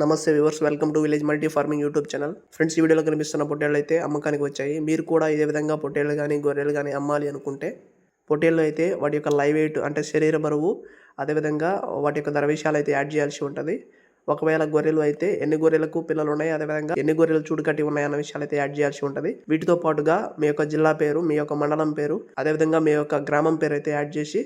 నమస్తే viewers, welcome to village multi farming YouTube channel. Friends, ఈ వీడియోలో కనిపిస్తున్న పొట్టేళ్ళు అయితే అమ్మకానికి వచ్చాయి. మీరు కూడా ఇదే విధంగా పొట్టేళ్ళు కానీ గొర్రెలు కానీ అమ్మాలి అనుకుంటే పొట్టేళ్ళు అయితే వాటి యొక్క లైవ్ వెయిట్ అంటే శరీర బరువు, అదేవిధంగా వాటి యొక్క ధర విషయాలు అయితే యాడ్ చేయాల్సి ఉంటుంది. ఒకవేళ గొర్రెలు అయితే ఎన్ని గొర్రెలకు పిల్లలు ఉన్నాయి, అదేవిధంగా ఎన్ని గొర్రెలు చూడుకట్టి ఉన్నాయి అన్న విషయాలు అయితే యాడ్ చేయాల్సి ఉంటుంది. వీటితో పాటుగా మీ యొక్క జిల్లా పేరు, మీ యొక్క మండలం పేరు, అదేవిధంగా మీ యొక్క గ్రామం పేరు అయితే యాడ్ చేసి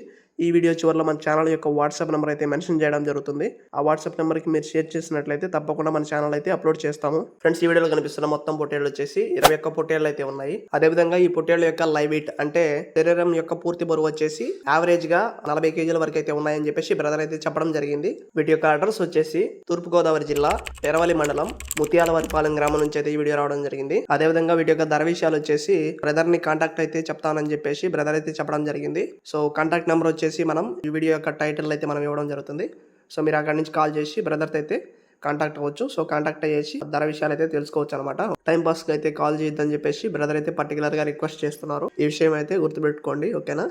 ఈ వీడియో చివరిలో మన ఛానల్ యొక్క వాట్సాప్ నెంబర్ అయితే మెన్షన్ చేయడం జరుగుతుంది. ఆ వాట్సాప్ నెంబర్కి మీరు షేర్ చేసినట్లయితే తప్పకుండా మన ఛానల్ అయితే అప్లోడ్ చేస్తాము. ఫ్రెండ్స్, ఈ వీడియోలో కనిపిస్తున్న మొత్తం పొట్టేళ్ళు వచ్చేసి 21 పొట్టేళ్ళు అయితే ఉన్నాయి. అదేవిధంగా ఈ పొట్టేళ్ళ యొక్క లైవ్ వెయిట్ అంటే శరీరం యొక్క పూర్తి బరువు వచ్చేసి యావరేజ్ గా 40 కేజీల వరకు అయితే ఉన్నాయని చెప్పేసి బ్రదర్ అయితే చెప్పడం జరిగింది. వీటి యొక్క అడ్రస్ వచ్చేసి తూర్పుగోదావరి జిల్లా పెరవలి మండలం ముత్యాలవారిపాలెం గ్రామం నుంచి అయితే ఈ వీడియో రావడం జరిగింది. అదేవిధంగా వీటి యొక్క ధర విషయాలు వచ్చేసి బ్రదర్ ని కాంటాక్ట్ అయితే చెప్తానని చెప్పేసి బ్రదర్ అయితే చెప్పడం జరిగింది. సో కాంటాక్ట్ నెంబర్ వచ్చేసి మనం ఈ వీడియో యొక్క టైటిల్ అయితే మనం ఇవ్వడం జరుగుతుంది. సో మీరు అక్కడి నుంచి కాల్ చేసి బ్రదర్ అయితే కాంటాక్ట్ అవ్వచ్చు. సో కాంటాక్ట్ అయ్యేసి ధర విషయాలు అయితే తెలుసుకోవచ్చు అనమాట. టైం పాస్ కి అయితే కాల్ చేయొద్దని చెప్పేసి బ్రదర్ అయితే పర్టికులర్ గా రిక్వెస్ట్ చేస్తున్నారు. ఈ విషయం అయితే గుర్తుపెట్టుకోండి, ఓకేనా.